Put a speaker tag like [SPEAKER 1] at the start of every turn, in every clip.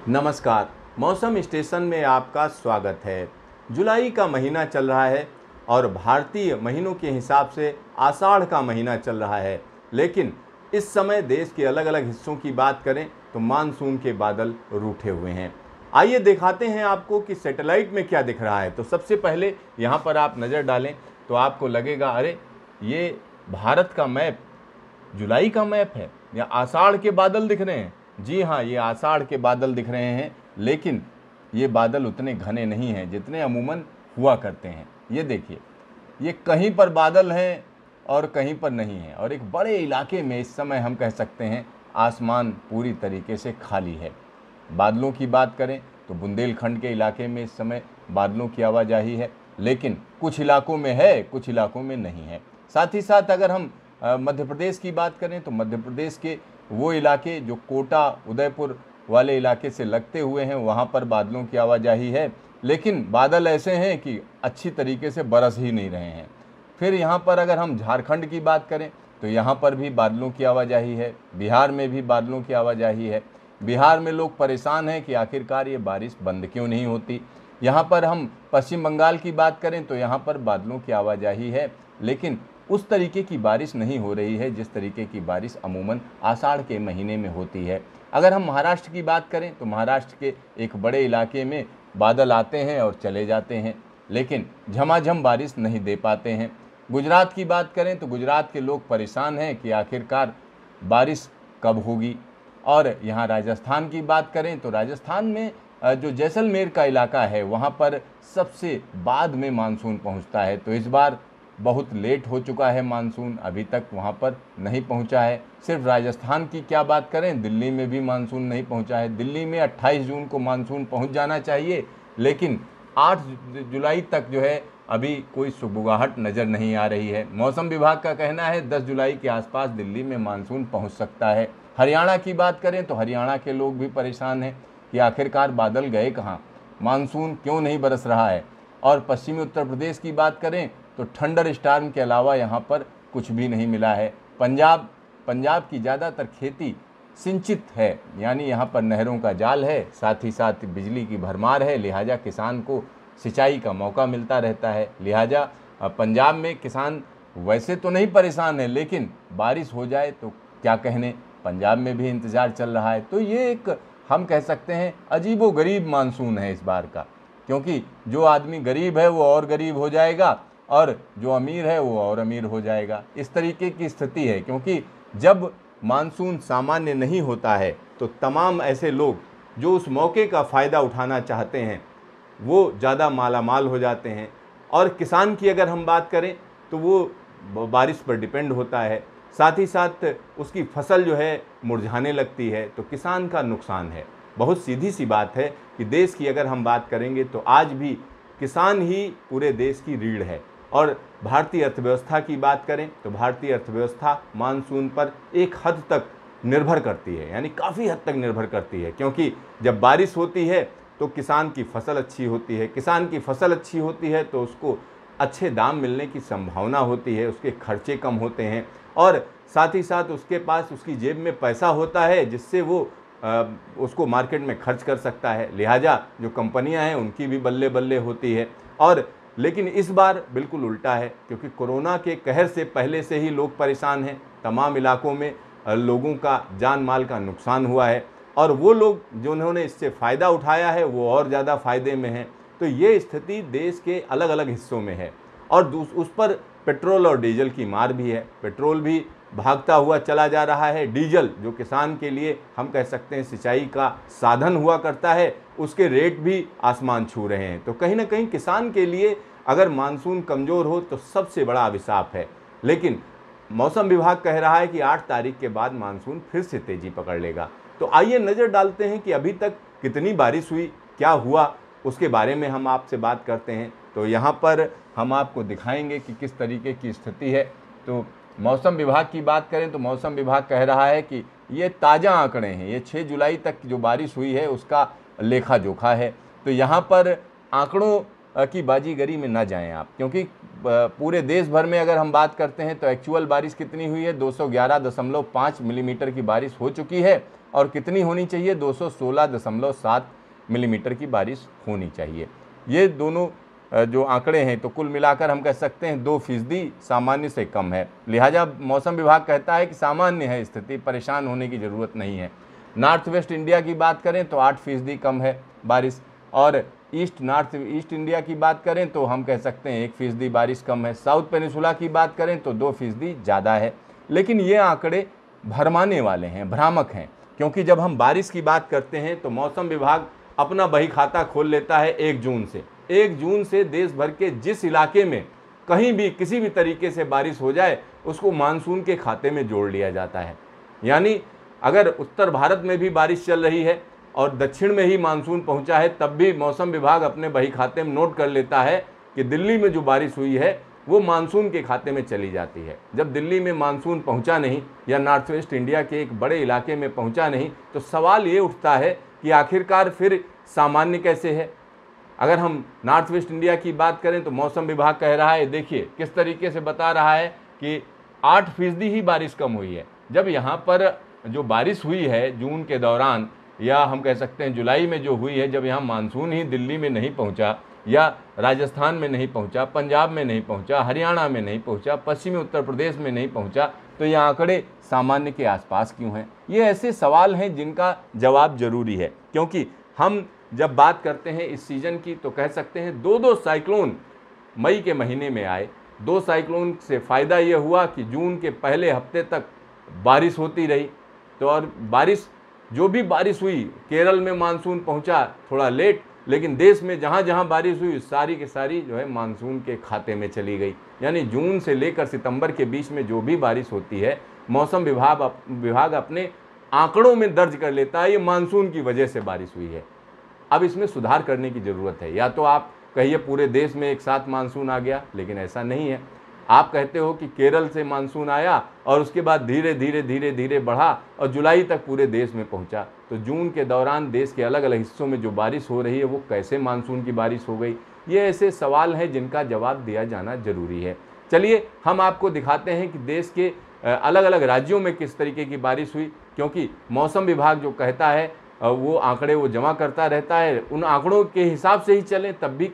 [SPEAKER 1] नमस्कार। मौसम स्टेशन में आपका स्वागत है। जुलाई का महीना चल रहा है और भारतीय महीनों के हिसाब से आषाढ़ का महीना चल रहा है, लेकिन इस समय देश के अलग अलग हिस्सों की बात करें तो मानसून के बादल रूठे हुए हैं। आइए दिखाते हैं आपको कि सैटेलाइट में क्या दिख रहा है। तो सबसे पहले यहाँ पर आप नज़र डालें तो आपको लगेगा अरे ये भारत का मैप जुलाई का मैप है या आषाढ़ के बादल दिख रहे हैं। जी हाँ, ये आषाढ़ के बादल दिख रहे हैं, लेकिन ये बादल उतने घने नहीं हैं जितने अमूमन हुआ करते हैं। ये देखिए, ये कहीं पर बादल हैं और कहीं पर नहीं है, और एक बड़े इलाके में इस समय हम कह सकते हैं आसमान पूरी तरीके से खाली है। बादलों की बात करें तो बुंदेलखंड के इलाके में इस समय बादलों की आवाजाही है, लेकिन कुछ इलाकों में है, कुछ इलाकों में नहीं है। साथ ही साथ अगर हम मध्य प्रदेश की बात करें तो मध्य प्रदेश के वो इलाके जो कोटा उदयपुर वाले इलाके से लगते हुए हैं, वहाँ पर बादलों की आवाजाही है, लेकिन बादल ऐसे हैं कि अच्छी तरीके से बरस ही नहीं रहे हैं। फिर यहाँ पर अगर हम झारखंड की बात करें तो यहाँ पर भी बादलों की आवाजाही है, बिहार में भी बादलों की आवाजाही है। बिहार में लोग परेशान हैं कि आखिरकार ये बारिश बंद क्यों नहीं होती। यहाँ पर हम पश्चिम बंगाल की बात करें तो यहाँ पर बादलों की आवाजाही है, लेकिन उस तरीके की बारिश नहीं हो रही है जिस तरीके की बारिश अमूमन आषाढ़ के महीने में होती है। अगर हम महाराष्ट्र की बात करें तो महाराष्ट्र के एक बड़े इलाके में बादल आते हैं और चले जाते हैं, लेकिन झमाझम बारिश नहीं दे पाते हैं। गुजरात की बात करें तो गुजरात के लोग परेशान हैं कि आखिरकार बारिश कब होगी। और यहाँ राजस्थान की बात करें तो राजस्थान में जो जैसलमेर का इलाका है वहाँ पर सबसे बाद में मानसून पहुँचता है। तो इस बार बहुत लेट हो चुका है मानसून, अभी तक वहाँ पर नहीं पहुँचा है। सिर्फ राजस्थान की क्या बात करें, दिल्ली में भी मानसून नहीं पहुँचा है। दिल्ली में 28 जून को मानसून पहुँच जाना चाहिए, लेकिन 8 जुलाई तक जो है अभी कोई सुगबुगाहट नज़र नहीं आ रही है। मौसम विभाग का कहना है 10 जुलाई के आसपास दिल्ली में मानसून पहुँच सकता है। हरियाणा की बात करें तो हरियाणा के लोग भी परेशान हैं कि आखिरकार बादल गए कहाँ, मानसून क्यों नहीं बरस रहा है। और पश्चिमी उत्तर प्रदेश की बात करें तो थंडर स्टॉर्म के अलावा यहाँ पर कुछ भी नहीं मिला है। पंजाब की ज़्यादातर खेती सिंचित है, यानी यहाँ पर नहरों का जाल है, साथ ही साथ बिजली की भरमार है, लिहाजा किसान को सिंचाई का मौका मिलता रहता है। लिहाजा पंजाब में किसान वैसे तो नहीं परेशान है, लेकिन बारिश हो जाए तो क्या कहने, पंजाब में भी इंतज़ार चल रहा है। तो ये एक हम कह सकते हैं अजीबोगरीब मानसून है इस बार का, क्योंकि जो आदमी गरीब है वो और गरीब हो जाएगा और जो अमीर है वो और अमीर हो जाएगा। इस तरीके की स्थिति है, क्योंकि जब मानसून सामान्य नहीं होता है तो तमाम ऐसे लोग जो उस मौके का फ़ायदा उठाना चाहते हैं वो ज़्यादा मालामाल हो जाते हैं। और किसान की अगर हम बात करें तो वो बारिश पर डिपेंड होता है, साथ ही साथ उसकी फसल जो है मुरझाने लगती है, तो किसान का नुकसान है। बहुत सीधी सी बात है कि देश की अगर हम बात करेंगे तो आज भी किसान ही पूरे देश की रीढ़ है। और भारतीय अर्थव्यवस्था की बात करें तो भारतीय अर्थव्यवस्था मानसून पर एक हद तक निर्भर करती है, यानी काफ़ी हद तक निर्भर करती है, क्योंकि जब बारिश होती है तो किसान की फसल अच्छी होती है, किसान की फसल अच्छी होती है तो उसको अच्छे दाम मिलने की संभावना होती है, उसके खर्चे कम होते हैं और साथ ही साथ उसके पास उसकी जेब में पैसा होता है जिससे वो उसको मार्केट में खर्च कर सकता है। लिहाजा जो कंपनियां हैं उनकी भी बल्ले बल्ले होती है। और लेकिन इस बार बिल्कुल उल्टा है, क्योंकि कोरोना के कहर से पहले से ही लोग परेशान हैं। तमाम इलाकों में लोगों का जान माल का नुकसान हुआ है और वो लोग जिन्होंने इससे फ़ायदा उठाया है वो और ज़्यादा फ़ायदे में हैं। तो ये स्थिति देश के अलग अलग हिस्सों में है और उस पर पेट्रोल और डीजल की मार भी है। पेट्रोल भी भागता हुआ चला जा रहा है, डीजल जो किसान के लिए हम कह सकते हैं सिंचाई का साधन हुआ करता है, उसके रेट भी आसमान छू रहे हैं। तो कहीं ना कहीं किसान के लिए अगर मानसून कमज़ोर हो तो सबसे बड़ा अभिशाप है। लेकिन मौसम विभाग कह रहा है कि 8 तारीख के बाद मानसून फिर से तेज़ी पकड़ लेगा। तो आइए नज़र डालते हैं कि अभी तक कितनी बारिश हुई, क्या हुआ, उसके बारे में हम आपसे बात करते हैं। तो यहाँ पर हम आपको दिखाएंगे कि किस तरीके की स्थिति है। तो मौसम विभाग की बात करें तो मौसम विभाग कह रहा है कि ये ताज़ा आंकड़े हैं, ये 6 जुलाई तक जो बारिश हुई है उसका लेखा जोखा है। तो यहाँ पर आंकड़ों की बाजीगरी में ना जाएं आप, क्योंकि पूरे देश भर में अगर हम बात करते हैं तो एक्चुअल बारिश कितनी हुई है, 211.5 मिलीमीटर की बारिश हो चुकी है। और कितनी होनी चाहिए? 216.7 मिलीमीटर की बारिश होनी चाहिए। ये दोनों जो आंकड़े हैं तो कुल मिलाकर हम कह सकते हैं 2% सामान्य से कम है। लिहाजा मौसम विभाग कहता है कि सामान्य है स्थिति, परेशान होने की ज़रूरत नहीं है। नॉर्थ वेस्ट इंडिया की बात करें तो 8% कम है बारिश, और नॉर्थ ईस्ट इंडिया की बात करें तो हम कह सकते हैं 1% बारिश कम है। साउथ पेनिसुला की बात करें तो 2% ज़्यादा है। लेकिन ये आंकड़े भरमाने वाले हैं, भ्रामक हैं, क्योंकि जब हम बारिश की बात करते हैं तो मौसम विभाग अपना बही खाता खोल लेता है 1 जून से। 1 जून से देश भर के जिस इलाके में कहीं भी किसी भी तरीके से बारिश हो जाए उसको मानसून के खाते में जोड़ लिया जाता है। यानी अगर उत्तर भारत में भी बारिश चल रही है और दक्षिण में ही मानसून पहुंचा है, तब भी मौसम विभाग अपने बही खाते में नोट कर लेता है कि दिल्ली में जो बारिश हुई है वो मानसून के खाते में चली जाती है। जब दिल्ली में मानसून पहुंचा नहीं या नॉर्थ वेस्ट इंडिया के एक बड़े इलाके में पहुंचा नहीं, तो सवाल ये उठता है कि आखिरकार फिर सामान्य कैसे है। अगर हम नॉर्थ वेस्ट इंडिया की बात करें तो मौसम विभाग कह रहा है, देखिए किस तरीके से बता रहा है कि 8% ही बारिश कम हुई है। जब यहाँ पर जो बारिश हुई है जून के दौरान, या हम कह सकते हैं जुलाई में जो हुई है, जब यहाँ मानसून ही दिल्ली में नहीं पहुँचा या राजस्थान में नहीं पहुँचा, पंजाब में नहीं पहुँचा, हरियाणा में नहीं पहुँचा, पश्चिमी उत्तर प्रदेश में नहीं पहुँचा, तो ये आंकड़े सामान्य के आसपास क्यों हैं? ये ऐसे सवाल हैं जिनका जवाब जरूरी है, क्योंकि हम जब बात करते हैं इस सीज़न की तो कह सकते हैं 2 साइक्लोन मई के महीने में आए। 2 साइक्लोन से फ़ायदा ये हुआ कि जून के पहले हफ्ते तक बारिश होती रही। तो और बारिश, जो भी बारिश हुई, केरल में मानसून पहुंचा थोड़ा लेट, लेकिन देश में जहां जहां बारिश हुई सारी की सारी जो है मानसून के खाते में चली गई। यानी जून से लेकर सितंबर के बीच में जो भी बारिश होती है, मौसम विभाग अपने आंकड़ों में दर्ज कर लेता है ये मानसून की वजह से बारिश हुई है। अब इसमें सुधार करने की ज़रूरत है। या तो आप कहिए पूरे देश में एक साथ मानसून आ गया, लेकिन ऐसा नहीं है। आप कहते हो कि केरल से मानसून आया और उसके बाद धीरे धीरे बढ़ा और जुलाई तक पूरे देश में पहुंचा। तो जून के दौरान देश के अलग अलग हिस्सों में जो बारिश हो रही है वो कैसे मानसून की बारिश हो गई? ये ऐसे सवाल हैं जिनका जवाब दिया जाना जरूरी है। चलिए हम आपको दिखाते हैं कि देश के अलग अलग राज्यों में किस तरीके की बारिश हुई, क्योंकि मौसम विभाग जो कहता है वो आंकड़े वो जमा करता रहता है। उन आंकड़ों के हिसाब से ही चलें, तब भी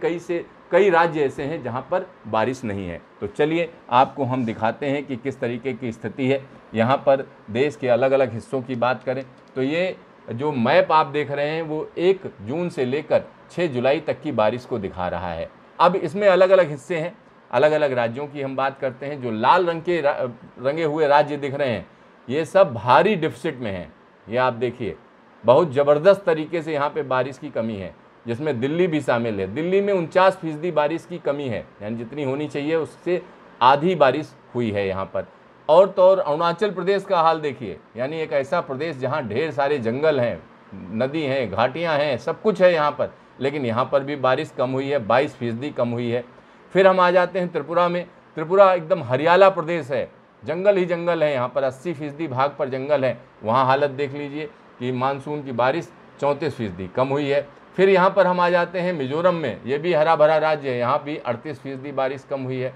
[SPEAKER 1] कई राज्य ऐसे हैं जहां पर बारिश नहीं है। तो चलिए आपको हम दिखाते हैं कि किस तरीके की स्थिति है। यहाँ पर देश के अलग अलग हिस्सों की बात करें तो ये जो मैप आप देख रहे हैं वो 1 जून से लेकर 6 जुलाई तक की बारिश को दिखा रहा है। अब इसमें अलग अलग हिस्से हैं, अलग अलग राज्यों की हम बात करते हैं। जो लाल रंग के रंगे हुए राज्य दिख रहे हैं ये सब भारी डिफिसिट में हैं। ये आप देखिए बहुत ज़बरदस्त तरीके से यहाँ पे बारिश की कमी है, जिसमें दिल्ली भी शामिल है। दिल्ली में 49% बारिश की कमी है, यानी जितनी होनी चाहिए उससे आधी बारिश हुई है यहाँ पर। और तो और अरुणाचल प्रदेश का हाल देखिए, यानी एक ऐसा प्रदेश जहाँ ढेर सारे जंगल हैं, नदी हैं, घाटियाँ हैं, सब कुछ है यहाँ पर, लेकिन यहाँ पर भी बारिश कम हुई है, 22% कम हुई है। फिर हम आ जाते हैं त्रिपुरा में। त्रिपुरा एकदम हरियाला प्रदेश है, जंगल ही जंगल है, यहाँ पर 80% भाग पर जंगल है। वहाँ हालत देख लीजिए कि मानसून की बारिश 34% कम हुई है। फिर यहाँ पर हम आ जाते हैं मिजोरम में, ये भी हरा भरा राज्य है, यहाँ भी 38% बारिश कम हुई है।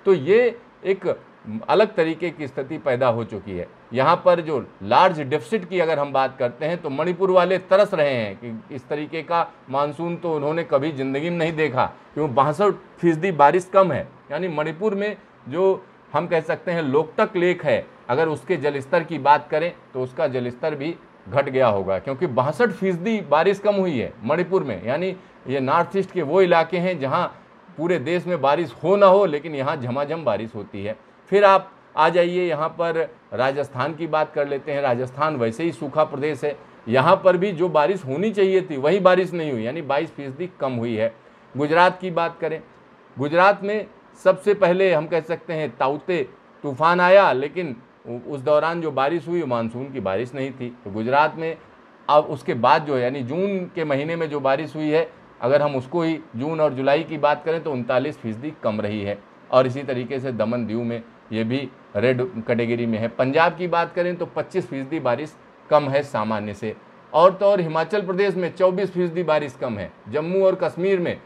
[SPEAKER 1] तो ये एक अलग तरीके की स्थिति पैदा हो चुकी है। यहाँ पर जो लार्ज डेफिसिट की अगर हम बात करते हैं तो मणिपुर वाले तरस रहे हैं कि इस तरीके का मानसून तो उन्होंने कभी ज़िंदगी में नहीं देखा, क्योंकि 62% बारिश कम है। यानी मणिपुर में जो हम कह सकते हैं लोकटक लेक है, अगर उसके जलस्तर की बात करें तो उसका जलस्तर भी घट गया होगा, क्योंकि 62% बारिश कम हुई है मणिपुर में। यानी ये नॉर्थ ईस्ट के वो इलाके हैं जहां पूरे देश में बारिश हो ना हो, लेकिन यहाँ झमाझम बारिश होती है। फिर आप आ जाइए यहाँ पर राजस्थान की बात कर लेते हैं। राजस्थान वैसे ही सूखा प्रदेश है, यहाँ पर भी जो बारिश होनी चाहिए थी वही बारिश नहीं हुई, यानी 22% कम हुई है। गुजरात की बात करें, गुजरात में सबसे पहले हम कह सकते हैं ताउते तूफान आया, लेकिन उस दौरान जो बारिश हुई मानसून की बारिश नहीं थी। तो गुजरात में अब उसके बाद जो है यानी जून के महीने में जो बारिश हुई है, अगर हम उसको ही जून और जुलाई की बात करें तो 39% कम रही है। और इसी तरीके से दमन दीव में ये भी रेड कैटेगरी में है। पंजाब की बात करें तो 25% बारिश कम है सामान्य से। और तो और हिमाचल प्रदेश में 24% बारिश कम है। जम्मू और कश्मीर में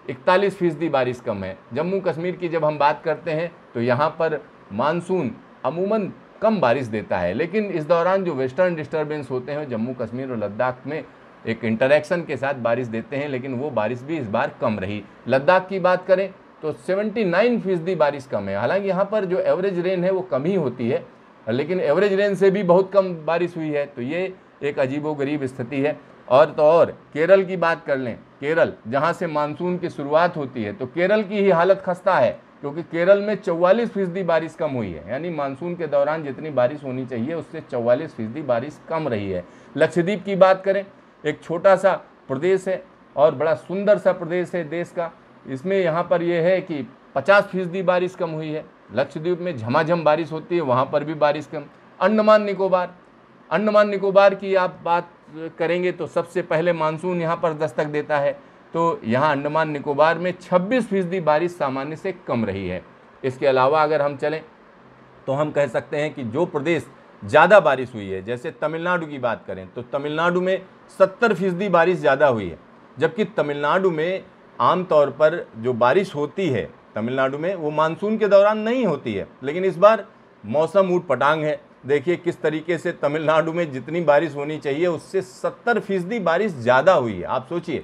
[SPEAKER 1] 41% बारिश कम है। जम्मू कश्मीर की जब हम बात करते हैं तो यहाँ पर मानसून अमूमन कम बारिश देता है। लेकिन इस दौरान जो वेस्टर्न डिस्टर्बेंस होते हैं जम्मू कश्मीर और लद्दाख में एक इंटरेक्शन के साथ बारिश देते हैं, लेकिन वो बारिश भी इस बार कम रही। लद्दाख की बात करें तो 79% बारिश कम है। हालांकि यहाँ पर जो एवरेज रेन है वो कम ही होती है, लेकिन एवरेज रेन से भी बहुत कम बारिश हुई है। तो ये एक अजीबोगरीब स्थिति है। और तो और केरल की बात कर लें, केरल जहाँ से मानसून की शुरुआत होती है, तो केरल की ही हालत खस्ता है, क्योंकि केरल में 44% बारिश कम हुई है। यानी मानसून के दौरान जितनी बारिश होनी चाहिए उससे 44% बारिश कम रही है। लक्षद्वीप की बात करें, एक छोटा सा प्रदेश है और बड़ा सुंदर सा प्रदेश है देश का, इसमें यहाँ पर यह है कि 50% बारिश कम हुई है। लक्षद्वीप में झमाझम बारिश होती है, वहाँ पर भी बारिश कम। अंडमान निकोबार की आप बात करेंगे तो सबसे पहले मानसून यहाँ पर दस्तक देता है, तो यहाँ अंडमान निकोबार में 26% बारिश सामान्य से कम रही है। इसके अलावा अगर हम चलें तो हम कह सकते हैं कि जो प्रदेश ज़्यादा बारिश हुई है, जैसे तमिलनाडु की बात करें तो तमिलनाडु में 70% बारिश ज़्यादा हुई है। जबकि तमिलनाडु में आमतौर पर जो बारिश होती है तमिलनाडु में वो मानसून के दौरान नहीं होती है, लेकिन इस बार मौसम ऊट पटांग है। देखिए किस तरीके से तमिलनाडु में जितनी बारिश होनी चाहिए उससे 70% बारिश ज़्यादा हुई है। आप सोचिए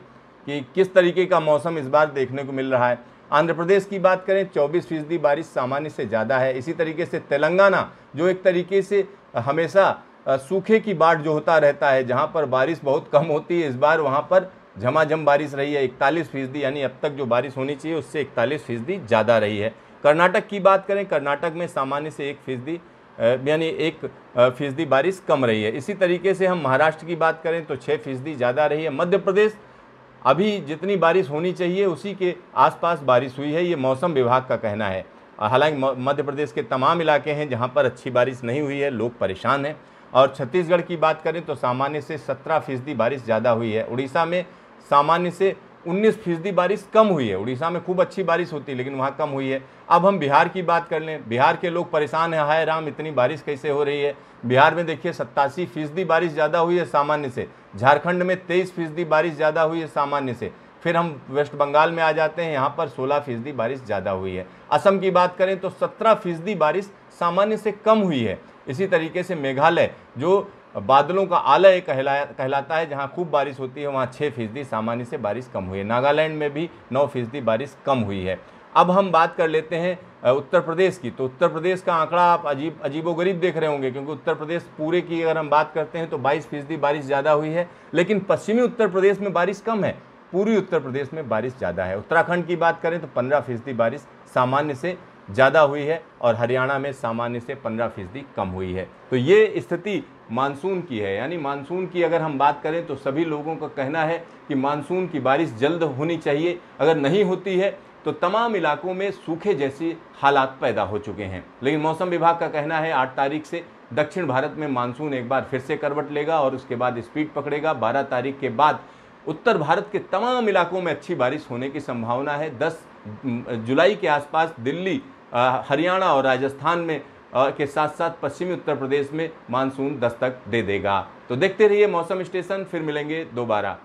[SPEAKER 1] कि किस तरीके का मौसम इस बार देखने को मिल रहा है। आंध्र प्रदेश की बात करें 24% बारिश सामान्य से ज़्यादा है। इसी तरीके से तेलंगाना, जो एक तरीके से हमेशा सूखे की बाट जो होता रहता है, जहाँ पर बारिश बहुत कम होती है, इस बार वहाँ पर झमाझम बारिश रही है 41%, यानी अब तक जो बारिश होनी चाहिए उससे 41% ज़्यादा रही है। कर्नाटक की बात करें, कर्नाटक में सामान्य से 1% यानी 1% बारिश कम रही है। इसी तरीके से हम महाराष्ट्र की बात करें तो 6% ज़्यादा रही है। मध्य प्रदेश अभी जितनी बारिश होनी चाहिए उसी के आसपास बारिश हुई है, ये मौसम विभाग का कहना है। हालांकि मध्य प्रदेश के तमाम इलाके हैं जहां पर अच्छी बारिश नहीं हुई है, लोग परेशान हैं। और छत्तीसगढ़ की बात करें तो सामान्य से 17% बारिश ज़्यादा हुई है। उड़ीसा में सामान्य से 19% बारिश कम हुई है। उड़ीसा में खूब अच्छी बारिश होती है लेकिन वहाँ कम हुई है। अब हम बिहार की बात कर लें, बिहार के लोग परेशान हैं, हाय राम इतनी बारिश कैसे हो रही है। बिहार में देखिए 87% बारिश ज़्यादा हुई है सामान्य से। झारखंड में 23% बारिश ज़्यादा हुई है सामान्य से। फिर हम वेस्ट बंगाल में आ जाते हैं, यहाँ पर 16% बारिश ज़्यादा हुई है। असम की बात करें तो 17% बारिश सामान्य से कम हुई है। इसी तरीके से मेघालय, जो बादलों का आलय कहलाता है, जहां खूब बारिश होती है, वहां 6% सामान्य से बारिश कम हुई है। नागालैंड में भी 9% बारिश कम हुई है। अब हम बात कर लेते हैं उत्तर प्रदेश की, तो उत्तर प्रदेश का आंकड़ा आप अजीबोगरीब देख रहे होंगे, क्योंकि उत्तर प्रदेश पूरे की अगर हम बात करते हैं तो 22% बारिश ज़्यादा हुई है, लेकिन पश्चिमी उत्तर प्रदेश में बारिश कम है, पूर्वी उत्तर प्रदेश में बारिश ज़्यादा है। उत्तराखंड की बात करें तो 15% बारिश सामान्य से ज़्यादा हुई है और हरियाणा में सामान्य से 15% कम हुई है। तो ये स्थिति मानसून की है। यानी मानसून की अगर हम बात करें तो सभी लोगों का कहना है कि मानसून की बारिश जल्द होनी चाहिए, अगर नहीं होती है तो तमाम इलाकों में सूखे जैसे हालात पैदा हो चुके हैं। लेकिन मौसम विभाग का कहना है 8 तारीख से दक्षिण भारत में मानसून एक बार फिर से करवट लेगा और उसके बाद स्पीड पकड़ेगा। 12 तारीख के बाद उत्तर भारत के तमाम इलाकों में अच्छी बारिश होने की संभावना है। 10 जुलाई के आसपास दिल्ली, हरियाणा और राजस्थान में के साथ साथ पश्चिमी उत्तर प्रदेश में मानसून दस्तक दे देगा। तो देखते रहिए मौसम स्टेशन, फिर मिलेंगे दोबारा।